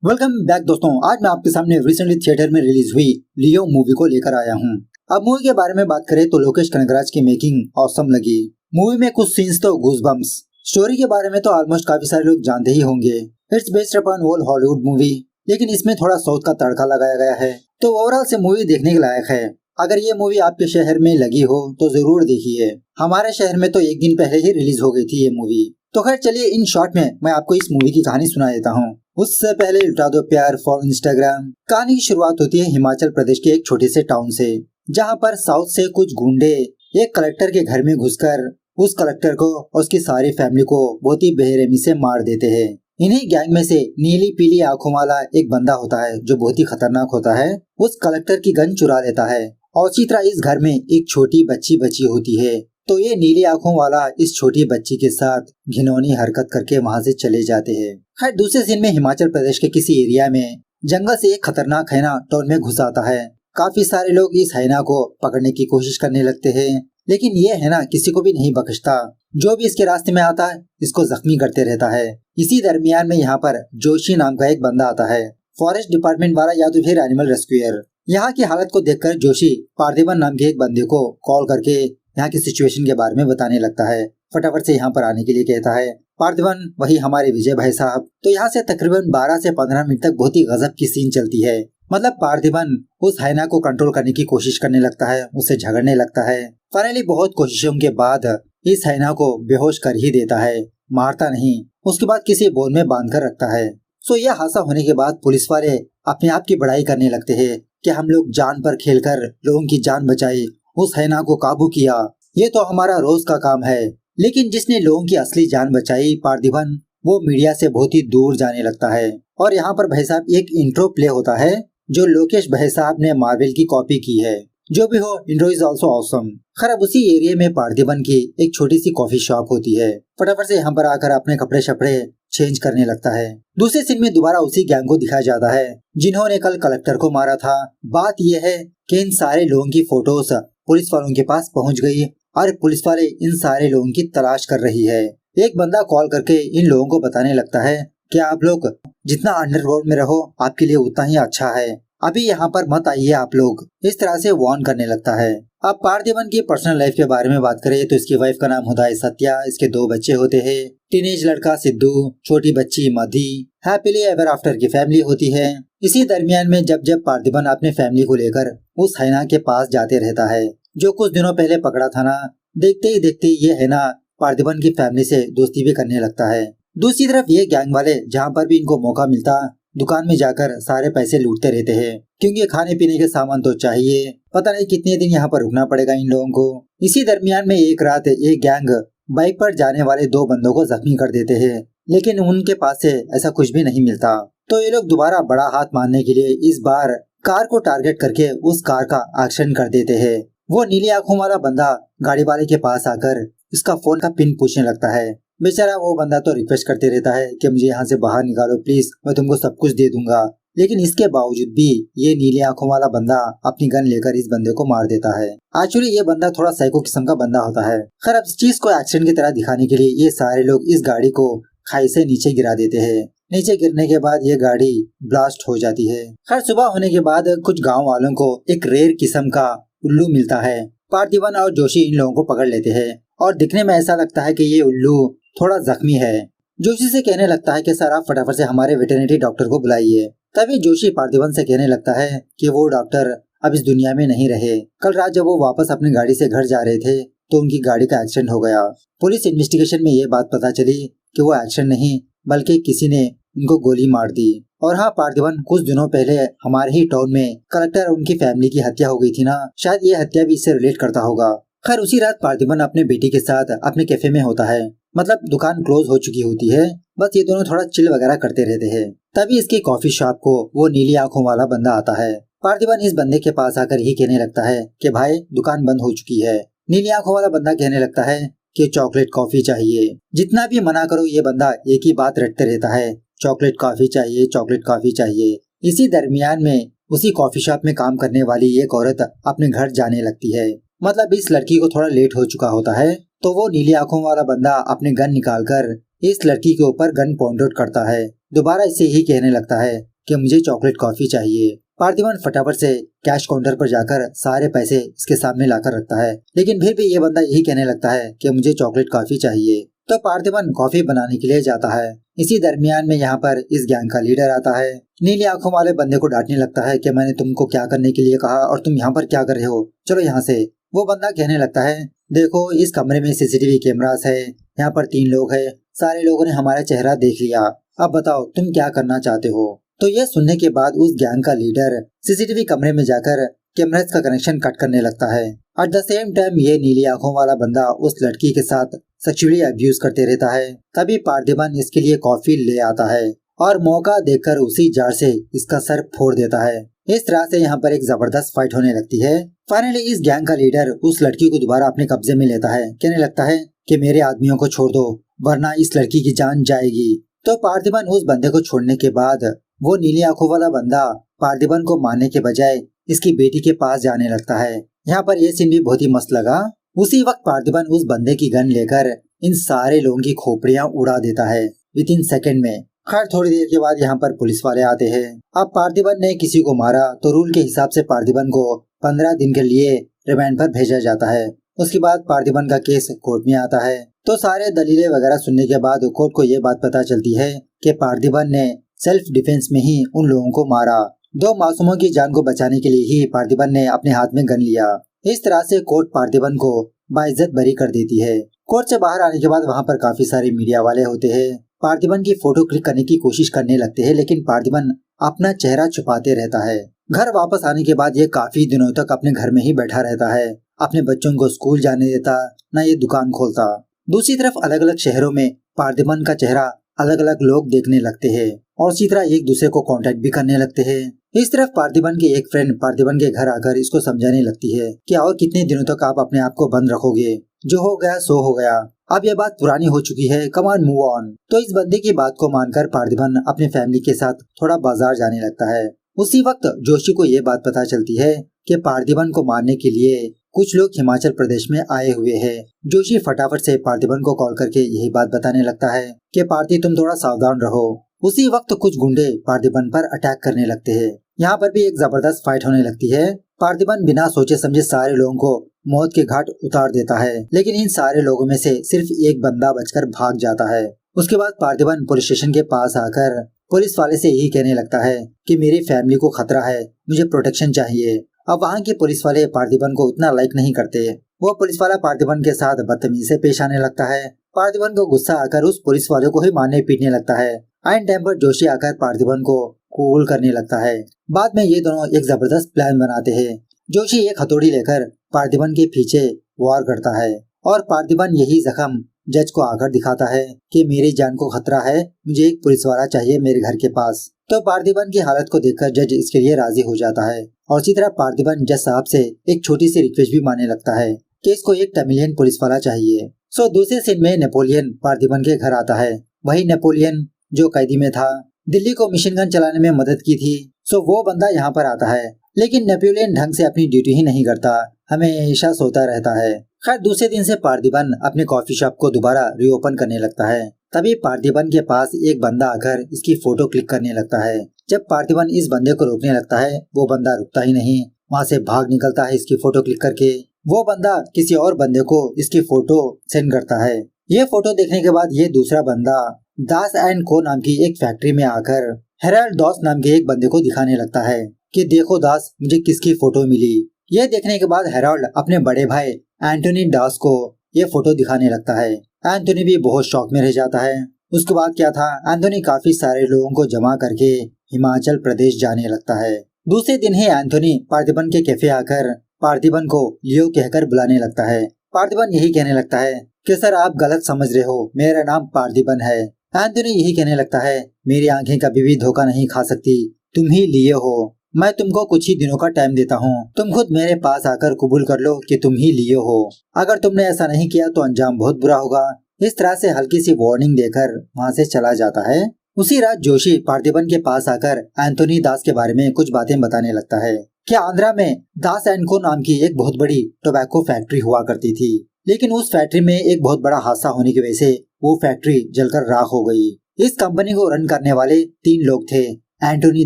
Welcome back दोस्तों। आज मैं आपके सामने रिसेंटली थिएटर में रिलीज हुई लियो मूवी को लेकर आया हूँ। अब मूवी के बारे में बात करें तो लोकेश कनगराज की मेकिंग ऑसम लगी। मूवी में कुछ सीन्स तो गूज़बम्प्स। स्टोरी के बारे में तो ऑलमोस्ट काफी सारे लोग जानते ही होंगे। It's based upon old Hollywood movie, लेकिन इसमें थोड़ा साउथ का तड़का लगाया गया है, तो ओवरऑल से मूवी देखने के लायक है। अगर ये मूवी आपके शहर में लगी हो तो जरूर देखिए। हमारे शहर में तो एक दिन पहले ही रिलीज हो गई थी ये मूवी। तो खैर चलिए इन शॉर्ट में मैं आपको इस मूवी की कहानी सुना देता हूँ। उससे पहले लुटा दो प्यार फॉर इंस्टाग्राम। कहानी की शुरुआत होती है हिमाचल प्रदेश के एक छोटे से टाउन से, जहाँ पर साउथ से कुछ गुंडे एक कलेक्टर के घर में घुसकर उस कलेक्टर को और उसकी सारी फैमिली को बहुत ही बेरहमी से मार देते हैं। इन्हीं गैंग में से नीली पीली आंखों वाला एक बंदा होता है जो बहुत ही खतरनाक होता है। उस कलेक्टर की गन चुरा लेता है और इसी तरह इस घर में एक छोटी बच्ची बची होती है। तो ये नीली आंखों वाला इस छोटी बच्ची के साथ घिनौनी हरकत करके वहाँ से चले जाते हैं। खैर दूसरे सीन में हिमाचल प्रदेश के किसी एरिया में जंगल से एक खतरनाक हैना टाउन में घुस आता है। काफी सारे लोग इस हैना को पकड़ने की कोशिश करने लगते हैं, लेकिन ये हैना किसी को भी नहीं बख्शता। जो भी इसके रास्ते में आता है इसको जख्मी करते रहता है। इसी दरमियान में यहाँ पर जोशी नाम का एक बंदा आता है, फॉरेस्ट डिपार्टमेंट वाला या तो फिर एनिमल रेस्क्यूअर। यहाँ की हालत को देखकर जोशी पार्थिबन नाम के एक बंदे को कॉल करके यहाँ की सिचुएशन के बारे में बताने लगता है। फटाफट से यहाँ पर आने के लिए कहता है। पार्थिबन वही हमारे विजय भाई साहब। तो यहाँ से तकरीबन 12 से 15 मिनट तक बहुत ही गजब की सीन चलती है। मतलब पार्थिबन उस हैना को कंट्रोल करने की कोशिश करने लगता है, उससे झगड़ने लगता है। फाइनली बहुत कोशिशों के बाद इस हैना को बेहोश कर ही देता है, मारता नहीं। उसके बाद किसी बोल में बांध कर रखता है। सो यह हादसा होने के बाद पुलिस वाले अपने आप की बड़ाई करने लगते हैं कि हम लोग जान पर खेलकर लोगों की जान बचाई, उस हैना को काबू किया, ये तो हमारा रोज का काम है। लेकिन जिसने लोगों की असली जान बचाई पार्थिबन, वो मीडिया से बहुत ही दूर जाने लगता है। और यहाँ पर भाई साहब एक इंट्रो प्ले होता है जो लोकेश भाई साहब ने मार्वल की कॉपी की है। जो भी हो, इंट्रो इज ऑल्सो ऑसम। खैर उसी एरिया में पार्थिबन की एक छोटी सी कॉफी शॉप होती है। फटाफट से यहाँ पर आकर अपने कपड़े शपड़े चेंज करने लगता है। दूसरे सीन में दोबारा उसी गैंग को दिखाया जाता है जिन्होंने कल कलेक्टर को मारा था। बात यह है कि इन सारे लोगों की फोटोज पुलिस वालों के पास पहुंच गई और पुलिस वाले इन सारे लोगों की तलाश कर रही है। एक बंदा कॉल करके इन लोगों को बताने लगता है कि आप लोग जितना अंडरग्राउंड में रहो आपके लिए उतना ही अच्छा है, अभी यहाँ पर मत आइए आप लोग, इस तरह से वार्न करने लगता है। अब पार्थिबन की पर्सनल लाइफ के बारे में बात करें तो इसकी वाइफ का नाम होता है सत्या, इसके 2 बच्चे होते हैं, टीनेज लड़का सिद्धू, छोटी बच्ची मधी। हैप्पीली एवर आफ्टर की फैमिली होती है। इसी दरमियान में जब जब पार्थिबन अपने फैमिली को लेकर उस हैना के पास जाते रहता है जो कुछ दिनों पहले पकड़ा था ना, देखते ही देखते ये हैना पार्थिबन की फैमिली से दोस्ती भी करने लगता है। दूसरी तरफ ये गैंग वाले जहाँ पर भी इनको मौका मिलता दुकान में जाकर सारे पैसे लूटते रहते हैं, क्योंकि खाने पीने के सामान तो चाहिए। पता नहीं कितने दिन यहाँ पर रुकना पड़ेगा इन लोगों को। इसी दरमियान में एक रात एक गैंग बाइक पर जाने वाले 2 बंदों को जख्मी कर देते हैं, लेकिन उनके पास से ऐसा कुछ भी नहीं मिलता। तो ये लोग दोबारा बड़ा हाथ मारने के लिए इस बार कार को टारगेट करके उस कार का एक्शन कर देते हैं। वो नीली आंखों वाला बंदा गाड़ी वाले के पास आकर इसका फोन का पिन पूछने लगता है। बेचारा वो बंदा तो रिक्वेस्ट करते रहता है कि मुझे यहाँ से बाहर निकालो प्लीज, मैं तुमको सब कुछ दे दूंगा। लेकिन इसके बावजूद भी ये नीली आंखों वाला बंदा अपनी गन लेकर इस बंदे को मार देता है। एक्चुअली ये बंदा थोड़ा साइको किस्म का बंदा होता है। खैर अब इस चीज को एक्शन की तरह दिखाने के लिए ये सारे लोग इस गाड़ी को खाई से नीचे गिरा देते हैं। नीचे गिरने के बाद ये गाड़ी ब्लास्ट हो जाती है। खैर सुबह होने के बाद कुछ गाँव वालों को एक रेयर किस्म का उल्लू मिलता है। पार्थिबन और जोशी इन लोगों को पकड़ लेते हैं और दिखने में ऐसा लगता है कि ये उल्लू थोड़ा जख्मी है। जोशी से कहने लगता है कि सर आप फटाफट से हमारे वेटरनरी डॉक्टर को बुलाइए। तभी जोशी पार्थिबन से कहने लगता है कि वो डॉक्टर अब इस दुनिया में नहीं रहे। कल रात जब वो वापस अपनी गाड़ी से घर जा रहे थे तो उनकी गाड़ी का एक्सीडेंट हो गया। पुलिस इन्वेस्टिगेशन में ये बात पता चली कि वो एक्सीडेंट नहीं बल्कि किसी ने उनको गोली मार दी। और हाँ, पार्थिबन कुछ दिनों पहले हमारे ही टाउन में कलेक्टर और उनकी फैमिली की हत्या हो गई थी ना, शायद ये हत्या भी इससे रिलेट करता होगा। खैर उसी रात पार्थिबन अपने बेटी के साथ अपने कैफे में होता है। मतलब दुकान क्लोज हो चुकी होती है, बस ये दोनों थोड़ा चिल वगैरह करते रहते हैं। तभी इसकी कॉफी शॉप को वो नीली आंखों वाला बंदा आता है। पार्थिबन इस बंदे के पास आकर ही कहने लगता है कि भाई दुकान बंद हो चुकी है। नीली आंखों वाला बंदा कहने लगता है कि चॉकलेट कॉफी चाहिए। जितना भी मना करो ये बंदा एक ही बात रटते रहता है, चॉकलेट कॉफी चाहिए, चॉकलेट कॉफी चाहिए। इसी दरमियान में उसी कॉफी शॉप में काम करने वाली एक औरत अपने घर जाने लगती है। मतलब इस लड़की को थोड़ा लेट हो चुका होता है, तो वो नीली आंखों वाला बंदा अपने गन निकालकर इस लड़की के ऊपर गन पॉइंट आउट करता है। दोबारा इससे ही कहने लगता है कि मुझे चॉकलेट कॉफी चाहिए। पार्थिबन फटाफट से कैश काउंटर पर जाकर सारे पैसे इसके सामने लाकर रखता है, लेकिन फिर भी ये बंदा यही कहने लगता है कि मुझे चॉकलेट कॉफी चाहिए। तो पार्थिबन कॉफी बनाने के लिए जाता है। इसी दरमियान में यहाँ पर इस गैंग का लीडर आता है। नीली आंखों वाले बंदे को डांटने लगता है कि मैंने तुमको क्या करने के लिए कहा और तुम यहाँ पर क्या कर रहे हो, चलो यहाँ से। वो बंदा कहने लगता है, देखो इस कमरे में सीसीटीवी कैमरास है, यहाँ पर 3 लोग है, सारे लोगों ने हमारा चेहरा देख लिया, अब बताओ तुम क्या करना चाहते हो। तो यह सुनने के बाद उस गैंग का लीडर सीसीटीवी कमरे में जाकर कैमरास का कनेक्शन कट करने लगता है। एट द सेम टाइम ये नीली आंखों वाला बंदा उस लड़की के साथ सेक्सुअली अब्यूज करते रहता है। तभी पार्थिबन इसके लिए कॉफी ले आता है और मौका देखकर उसी जार से इसका सर फोड़ देता है। इस तरह से यहाँ पर एक जबरदस्त फाइट होने लगती है। फाइनली इस गैंग का लीडर उस लड़की को दोबारा अपने कब्जे में लेता है। कहने लगता है कि मेरे आदमियों को छोड़ दो वरना इस लड़की की जान जाएगी। तो पार्थिबन उस बंदे को छोड़ने के बाद वो नीली आंखों वाला बंदा पार्थिबन को मारने के बजाय इसकी बेटी के पास जाने लगता है। यहाँ पर यह सीन भी बहुत ही मस्त लगा। उसी वक्त पार्थिबन उस बंदे की गन लेकर इन सारे लोगों की खोपड़ियां उड़ा देता है विद इन सेकेंड में। खैर थोड़ी देर के बाद यहाँ पर पुलिस वाले आते हैं। अब पार्थिबन ने किसी को मारा तो रूल के हिसाब से पार्थिबन को 15 दिन के लिए रिमांड पर भेजा जाता है। उसके बाद पार्थिबन का केस कोर्ट में आता है। तो सारे दलीलें वगैरह सुनने के बाद कोर्ट को ये बात पता चलती है कि पार्थिबन ने सेल्फ डिफेंस में ही उन लोगों को मारा। 2 मासूमों की जान को बचाने के लिए ही पार्थिबन ने अपने हाथ में गन लिया। इस तरह से कोर्ट पार्थिबन को बाइज्जत बरी कर देती है। कोर्ट से बाहर आने के बाद वहाँ पर काफी सारे मीडिया वाले होते हैं। पार्थिबन की फोटो क्लिक करने की कोशिश करने लगते हैं, लेकिन पार्थिबन अपना चेहरा छुपाते रहता है। घर वापस आने के बाद ये काफी दिनों तक अपने घर में ही बैठा रहता है। अपने बच्चों को स्कूल जाने देता, न ये दुकान खोलता। दूसरी तरफ अलग अलग शहरों में पार्थिबन का चेहरा अलग अलग लोग देखने लगते हैं और इसी तरह एक दूसरे को कांटेक्ट भी करने लगते हैं। इस तरफ पार्थिबन की एक फ्रेंड पार्थिबन के घर आकर इसको समझाने लगती है कि और कितने दिनों तक आप अपने आप को बंद रखोगे, जो हो गया सो हो गया, अब ये बात पुरानी हो चुकी है, कम ऑन मूव ऑन। तो इस बंदे की बात को मानकर पार्थिबन अपने फैमिली के साथ थोड़ा बाजार जाने लगता है। उसी वक्त जोशी को ये बात पता चलती है कि पार्थिबन को मारने के लिए कुछ लोग हिमाचल प्रदेश में आए हुए हैं। जोशी फटाफट से पार्थिबन को कॉल करके यही बात बताने लगता है कि पार्थी तुम थोड़ा सावधान रहो। उसी वक्त कुछ गुंडे पार्थिबन पर अटैक करने लगते हैं। यहाँ पर भी एक जबरदस्त फाइट होने लगती है। पार्थिबन बिना सोचे समझे सारे लोगों को मौत के घाट उतार देता है, लेकिन इन सारे लोगों में से सिर्फ एक बंदा बचकर भाग जाता है। उसके बाद पार्थिबन पुलिस स्टेशन के पास आकर पुलिस वाले से यही कहने लगता है कि मेरी फैमिली को खतरा है, मुझे प्रोटेक्शन चाहिए। अब वहाँ के पुलिस वाले पार्थिबन को उतना लाइक नहीं करते। वो पुलिस वाला पार्थिबन के साथ बदतमीजी से पेश आने लगता है। पार्थिबन को गुस्सा आकर उस पुलिस वाले को ही मारने पीटने लगता है। आइन टाइम पर जोशी आकर पार्थिबन को कूल करने लगता है। बाद में ये दोनों एक जबरदस्त प्लान बनाते हैं। जोशी एक हथौड़ी लेकर पार्थिबन के पीछे वार करता है और पार्थिबन यही जख्म जज को आकर दिखाता है कि मेरी जान को खतरा है, मुझे एक पुलिस वाला चाहिए मेरे घर के पास। तो पार्थिबन की हालत को देखकर जज इसके लिए राजी हो जाता है और इसी तरह पार्थिबन जज साहब से एक छोटी सी रिक्वेस्ट भी मानने लगता है कि इसको एक तमिलियन पुलिस वाला चाहिए। सो दूसरे सीन में नेपोलियन पार्थिबन के घर आता है। वही नेपोलियन जो कैदी में था, दिल्ली को मिशन गन चलाने में मदद की थी। सो वो बंदा यहाँ पर आता है, लेकिन नेपोलियन ढंग से अपनी ड्यूटी ही नहीं करता, हमेशा सोता रहता है। खैर दूसरे दिन से पार्थिबन अपने कॉफी शॉप को दोबारा रीओपन करने लगता है। तभी पार्थिबन के पास एक बंदा आकर इसकी फोटो क्लिक करने लगता है। जब पार्थिबन इस बंदे को रोकने लगता है, वो बंदा रुकता ही नहीं, वहाँ से भाग निकलता है इसकी फोटो क्लिक करके। वो बंदा किसी और बंदे को इसकी फोटो सेंड करता है। ये फोटो देखने के बाद ये दूसरा बंदा दास एंड को नाम की एक फैक्ट्री में आकर हेराल्ड दास नाम के एक बंदे को दिखाने लगता है कि देखो दास, मुझे किसकी फोटो मिली। ये देखने के बाद हेराल्ड अपने बड़े भाई एंटोनी दास को ये फोटो दिखाने लगता है। एंटोनी भी बहुत शौक में रह जाता है। उसके बाद क्या था, एंटोनी काफी सारे लोगों को जमा करके हिमाचल प्रदेश जाने लगता है। दूसरे दिन ही एंटोनी पार्थिबन के कैफे आकर पार्थिबन को लियो कहकर बुलाने लगता है। पार्थिबन यही कहने लगता है कि सर आप गलत समझ रहे हो, मेरा नाम पार्थिबन है। एंटोनी यही कहने लगता है मेरी आंखें कभी भी धोखा नहीं खा सकती, तुम ही लियो हो, मैं तुमको कुछ ही दिनों का टाइम देता हूँ, तुम खुद मेरे पास आकर कबूल कर लो कि तुम ही लियो हो। अगर तुमने ऐसा नहीं किया तो अंजाम बहुत बुरा होगा। इस तरह से हल्की सी वार्निंग देकर वहाँ से चला जाता है। उसी रात जोशी पार्थिबन के पास आकर एंटोनी दास के बारे में कुछ बातें बताने लगता है कि आंध्रा में दास एंड को नाम की एक बहुत बड़ी टोबैको फैक्ट्री हुआ करती थी, लेकिन उस फैक्ट्री में एक बहुत बड़ा हादसा होने की वजह से वो फैक्ट्री जलकर राख हो गई। इस कंपनी को रन करने वाले 3 लोग थे, एंटोनी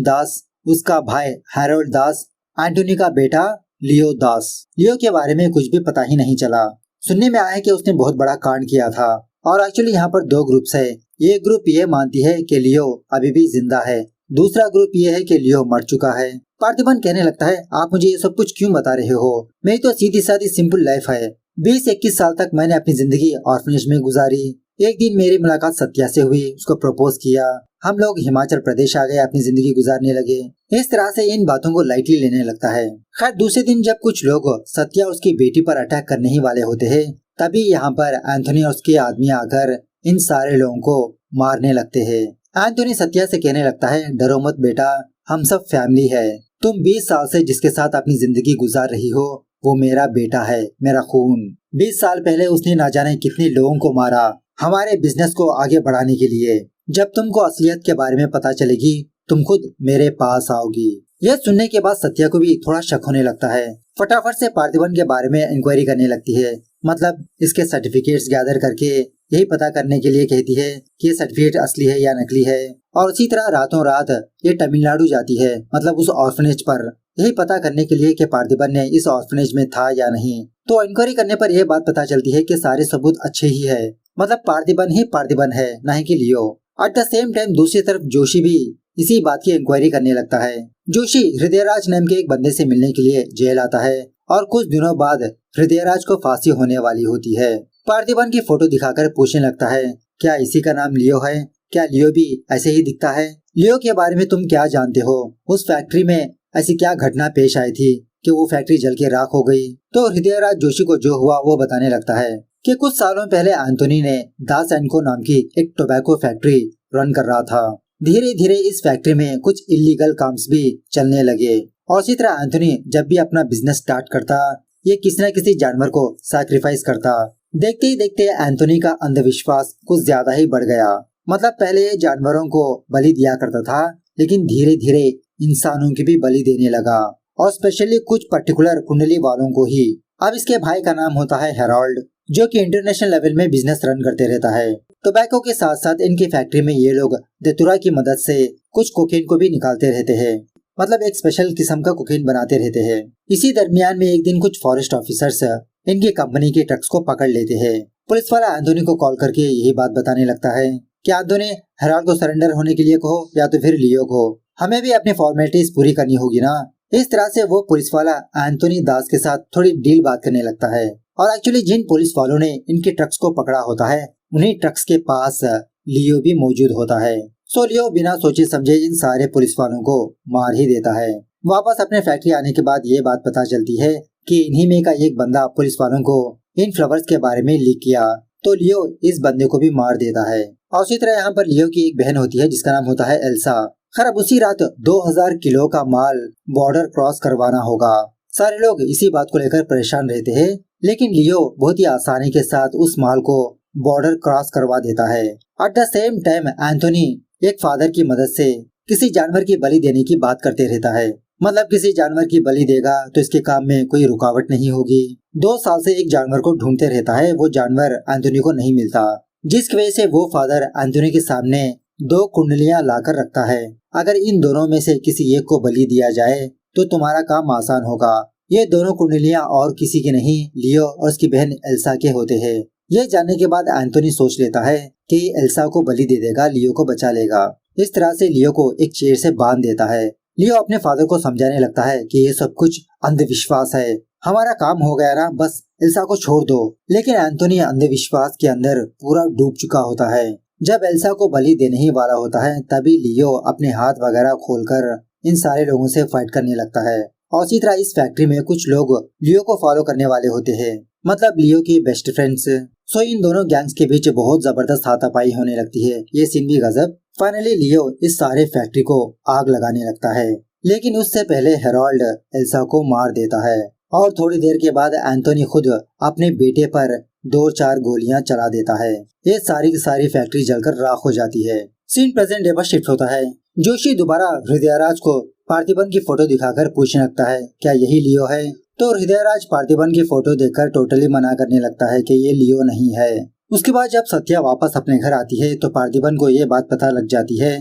दास, उसका भाई हैरोल्ड दास, एंटोनी का बेटा लियो दास। लियो के बारे में कुछ भी पता ही नहीं चला। सुनने में आया है कि उसने बहुत बड़ा कांड किया था। और एक्चुअली यहाँ पर दो ग्रुप्स है। एक ग्रुप ये मानती है कि लियो अभी भी जिंदा है, दूसरा ग्रुप ये है कि लियो मर चुका है। पार्थिबन कहने लगता है, आप मुझे ये सब कुछ क्यों बता रहे हो? मेरी तो सीधी सादी सिंपल लाइफ है। 20-21 साल तक मैंने अपनी जिंदगी ऑर्फनेज में गुजारी। एक दिन मेरी मुलाकात सत्या से हुई, उसको प्रपोज किया, हम लोग हिमाचल प्रदेश आ गए, अपनी जिंदगी गुजारने लगे। इस तरह से इन बातों को लाइटली लेने लगता है। खैर दूसरे दिन जब कुछ लोग सत्या और उसकी बेटी पर अटैक करने ही वाले होते हैं, तभी यहाँ पर एंथोनी और उसके आदमी आकर इन सारे लोगों को मारने लगते हैं। एंथोनी सत्या से कहने लगता है, डरो मत बेटा, हम सब फैमिली है। तुम 20 साल से जिसके साथ अपनी जिंदगी गुजार रही हो वो मेरा बेटा है, मेरा खून। 20 साल पहले उसने ना जाने कितने लोगों को मारा हमारे बिजनेस को आगे बढ़ाने के लिए। जब तुमको असलियत के बारे में पता चलेगी तुम खुद मेरे पास आओगी। यह सुनने के बाद सत्या को भी थोड़ा शक होने लगता है। फटाफट से पार्थिबन के बारे में इंक्वायरी करने लगती है, मतलब इसके सर्टिफिकेट्स गैदर करके यही पता करने के लिए कहती है कि ये सर्टिफिकेट असली है या नकली है। और उसी तरह रातों रात ये तमिलनाडु जाती है, मतलब उस ऑर्फनेज पर, यही पता करने के लिए कि पार्थिबन ने इस ऑर्फनेज में था या नहीं। तो इंक्वायरी करने पर यह बात पता चलती है कि सारे सबूत अच्छे ही है, मतलब पार्थिबन ही पार्थिबन है, नहीं कि लियो। एट द सेम टाइम दूसरी तरफ जोशी भी इसी बात की इंक्वायरी करने लगता है। जोशी हृदयराज नाम के एक बंदे से मिलने के लिए जेल आता है और कुछ दिनों बाद हृदयराज को फांसी होने वाली होती है। पार्थिबन की फोटो दिखाकर पूछने लगता है, क्या इसी का नाम लियो है? क्या लियो भी ऐसे ही दिखता है? लियो के बारे में तुम क्या जानते हो? उस फैक्ट्री में ऐसी क्या घटना पेश आई थी कि वो फैक्ट्री जल के राख हो गई? तो हृदयराज जोशी को जो हुआ वो बताने लगता है कि कुछ सालों पहले एंथोनी ने दास एंड को नाम की एक टोबैको फैक्ट्री रन कर रहा था। धीरे धीरे इस फैक्ट्री में कुछ इलीगल काम्स भी चलने लगे और इसी तरह एंथोनी जब भी अपना बिजनेस स्टार्ट करता ये किसी न किसी जानवर को सैक्रिफाइस करता। देखते ही देखते एंथोनी का अंधविश्वास कुछ ज्यादा ही बढ़ गया। मतलब पहले ये जानवरों को बलि दिया करता था, लेकिन धीरे धीरे इंसानों की भी बलि देने लगा, और स्पेशली कुछ पर्टिकुलर कुंडली वालों को ही। अब इसके भाई का नाम होता है हेरोल्ड, जो कि इंटरनेशनल लेवल में बिजनेस रन करते रहता है। टोबैको के साथ साथ इनकी फैक्ट्री में ये लोग दतुरा की मदद से कुछ कोकेन को भी निकालते रहते हैं, मतलब एक स्पेशल किस्म का कोकेन बनाते रहते हैं। इसी दरमियान में एक दिन कुछ फॉरेस्ट ऑफिसर्स इनकी कंपनी के ट्रक्स को पकड़ लेते हैं। पुलिस वाला एंथोनी को कॉल करके यही बात बताने लगता है कि एंथोनी हेरोल्ड को सरेंडर होने के लिए कहो या तो फिर लियो को, हमें भी अपनी फॉर्मेलिटीज पूरी करनी होगी ना। इस तरह से वो पुलिस वाला एंथोनी दास के साथ थोड़ी डील बात करने लगता है। और एक्चुअली जिन पुलिस वालों ने इनके ट्रक्स को पकड़ा होता है उन्हीं ट्रक्स के पास लियो भी मौजूद होता है। सो लियो बिना सोचे समझे इन सारे पुलिस वालों को मार ही देता है। वापस अपने फैक्ट्री आने के बाद ये बात पता चलती है कि इन्हीं में का एक बंदा पुलिस वालों को इन फ्लावर्स के बारे में लीक किया, तो लियो इस बंदे को भी मार देता है। और उसी तरह यहाँ पर लियो की एक बहन होती है जिसका नाम होता है एल्सा। खैर अब उसी रात 2000 किलो का माल बॉर्डर क्रॉस करवाना होगा। सारे लोग इसी बात को लेकर परेशान रहते हैं, लेकिन लियो बहुत ही आसानी के साथ उस माल को बॉर्डर क्रॉस करवा देता है। At the same time Anthony एक फादर की मदद से किसी जानवर की बलि देने की बात करते रहता है, मतलब किसी जानवर की बलि देगा तो इसके काम में कोई रुकावट नहीं होगी। 2 साल से एक जानवर को ढूंढते रहता है, वो जानवर एंथोनी को नहीं मिलता, जिसकी वजह से वो फादर एंथोनी के सामने 2 कुंडलियां लाकर रखता है। अगर इन दोनों में से किसी एक को बलि दिया जाए तो तुम्हारा काम आसान होगा। ये दोनों कुंडलियां और किसी की नहीं, लियो और उसकी बहन एल्सा के होते हैं। ये जानने के बाद एंथोनी सोच लेता है कि एल्सा को बलि दे देगा, लियो को बचा लेगा। इस तरह से लियो को एक चेयर से बांध देता है। लियो अपने फादर को समझाने लगता है कि ये सब कुछ अंधविश्वास है, हमारा काम हो गया ना, बस एल्सा को छोड़ दो। लेकिन एंथोनी अंधविश्वास के अंदर पूरा डूब चुका होता है। जब एल्सा को बलि देने ही वाला होता है तभी लियो अपने हाथ वगैरह खोलकर इन सारे लोगों से फाइट करने लगता है। और इसी तरह इस फैक्ट्री में कुछ लोग लियो को फॉलो करने वाले होते हैं, मतलब लियो की बेस्ट फ्रेंड्स। सो इन दोनों गैंग्स के बीच बहुत जबरदस्त हाथापाई होने लगती है। ये सीन भी गजब। फाइनली लियो इस सारे फैक्ट्री को आग लगाने लगता है, लेकिन उससे पहले हेरोल्ड एल्सा को मार देता है। और थोड़ी देर के बाद एंथोनी खुद अपने बेटे पर 2-4 गोलियां चला देता है। ये सारी की सारी फैक्ट्री जलकर राख हो जाती है। सीन प्रेजेंट डे पर शिफ्ट होता है। जोशी दोबारा हृदयराज को पार्थिबन की फोटो दिखाकर पूछने लगता है, क्या यही लियो है? तो हृदयराज पार्थिबन की फोटो देखकर टोटली मना करने लगता है कि ये लियो नहीं है। उसके बाद जब सत्या वापस अपने घर आती है तो पार्थिबन को ये बात पता लग जाती है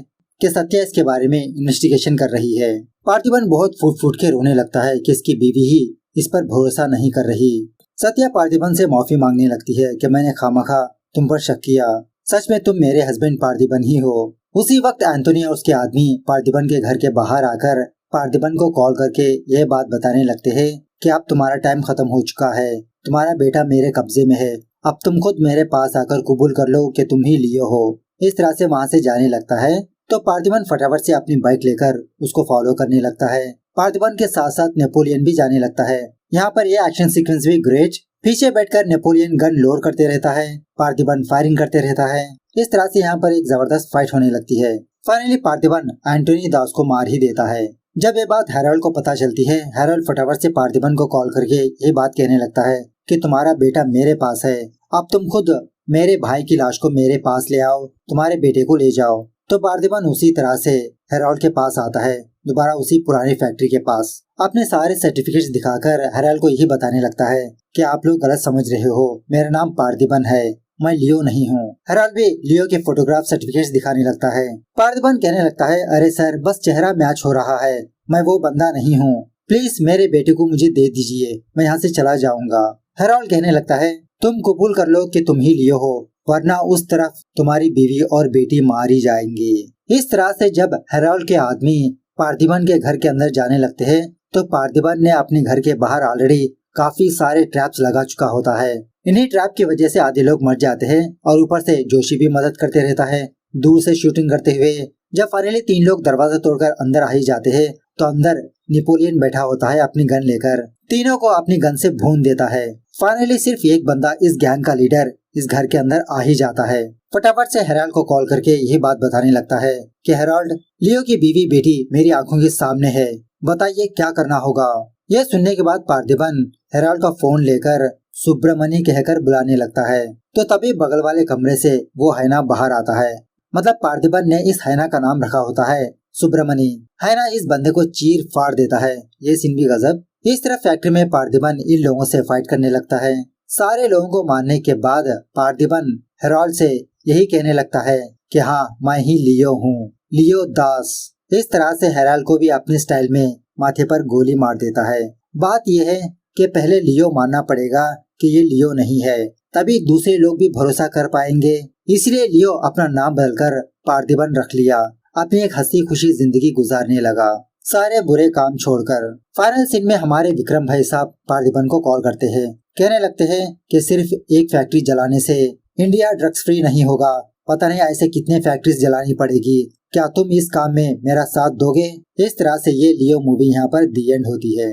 कि सत्या इसके बारे में इन्वेस्टिगेशन कर रही है। पार्थिबन बहुत फूट फूट के रोने लगता है कि इसकी बीवी ही इस पर भरोसा नहीं कर रही। सत्या पार्थिबन से माफी मांगने लगती है कि मैंने खामखा तुम पर शक किया, सच में तुम मेरे हस्बैंड पार्थिबन ही हो। उसी वक्त एंथोनी और उसके आदमी पार्थिबन के घर के बाहर आकर पार्थिबन को कॉल करके यह बात बताने लगते हैं कि अब तुम्हारा टाइम खत्म हो चुका है, तुम्हारा बेटा मेरे कब्जे में है, अब तुम खुद मेरे पास आकर कबूल कर लो कि तुम ही लियो हो। इस तरह से वहाँ से जाने लगता है तो पार्थिबन फटाफट से अपनी बाइक लेकर उसको फॉलो करने लगता है। पार्थिबन के साथ साथ नेपोलियन भी जाने लगता है। यहाँ पर यह एक्शन सीक्वेंस भी ग्रेट। पीछे बैठकर नेपोलियन गन लोड करते रहता है, पार्थिबन फायरिंग करते रहता है। इस तरह से यहाँ पर एक जबरदस्त फाइट होने लगती है। फाइनली पार्थिबन एंटोनी दास को मार ही देता है। जब ये बात हैरोल्ड को पता चलती है, हैरोल्ड फटाफट से पार्थिबन को कॉल करके ये बात कहने लगता है कि तुम्हारा बेटा मेरे पास है, अब तुम खुद मेरे भाई की लाश को मेरे पास ले आओ, तुम्हारे बेटे को ले जाओ। तो पार्थिबन उसी तरह से हैरोल्ड के पास आता है, दोबारा उसी पुरानी फैक्ट्री के पास। अपने सारे सर्टिफिकेट्स दिखाकर हैरोल्ड को यही बताने लगता है कि आप लोग गलत समझ रहे हो, मेरा नाम पार्थिबन है, मैं लियो नहीं हूँ। हैरोल्ड भी लियो के फोटोग्राफ सर्टिफिकेट्स दिखाने लगता है। पार्थिबन कहने लगता है, अरे सर बस चेहरा मैच हो रहा है, मैं वो बंदा नहीं हूँ, प्लीज मेरे बेटे को मुझे दे दीजिए, मैं यहाँ से चला जाऊंगा। हैरोल्ड कहने लगता है, तुम कबूल कर लो कि तुम ही लियो हो, वरना उस तरफ तुम्हारी बीवी और बेटी मारी जाएंगी। इस तरह से जब हैरोल्ड के आदमी पार्थिबन के घर के अंदर जाने लगते हैं तो पार्थिबन ने अपने घर के बाहर ऑलरेडी काफी सारे ट्रैप्स लगा चुका होता है। इन्हीं ट्रैप की वजह से आधे लोग मर जाते हैं और ऊपर से जोशी भी मदद करते रहता है दूर से शूटिंग करते हुए। जब फाइनली 3 लोग दरवाजा तोड़कर अंदर आ ही जाते हैं तो अंदर नेपोलियन बैठा होता है अपनी गन लेकर, तीनों को अपनी गन से भून देता है। फाइनली सिर्फ एक बंदा इस गैंग का लीडर इस घर के अंदर आ ही जाता है। फटाफट से हैरोल्ड को कॉल करके यही बात बताने लगता है कि हैरोल्ड, लियो की बीवी बेटी मेरी आंखों के सामने है, बताइए क्या करना होगा। यह सुनने के बाद पार्थिबन हैरोल्ड का फोन लेकर सुब्रमणि कहकर बुलाने लगता है। तो तभी बगल वाले कमरे से वो हैना बाहर आता है। मतलब पार्थिबन ने इस हैना का नाम रखा होता है सुब्रमणि। हैना इस बंदे को चीर फाड़ देता है, ये सीन भी गजब। इस तरह फैक्ट्री में पार्थिबन इन लोगों से फाइट करने लगता है। सारे लोगों को मारने के बाद पार्थिबन हैरोल्ड से यही कहने लगता है कि हाँ मैं ही लियो हूँ, लियो दास। इस तरह से हैरोल्ड को भी अपने स्टाइल में माथे पर गोली मार देता है। बात यह है कि पहले लियो मानना पड़ेगा कि ये लियो नहीं है, तभी दूसरे लोग भी भरोसा कर पाएंगे। इसलिए लियो अपना नाम बदलकर पार्थिबन रख लिया, अपनी एक हंसी खुशी जिंदगी गुजारने लगा, सारे बुरे काम छोड़कर। फाइनल सीन में हमारे विक्रम भाई साहब पार्थिबन को कॉल करते हैं, कहने लगते हैं कि सिर्फ एक फैक्ट्री जलाने से इंडिया ड्रग्स फ्री नहीं होगा, पता नहीं ऐसे कितने फैक्ट्रीज जलानी पड़ेगी, क्या तुम इस काम में मेरा साथ दोगे। इस तरह से ये लियो मूवी यहाँ पर दी एंड होती है।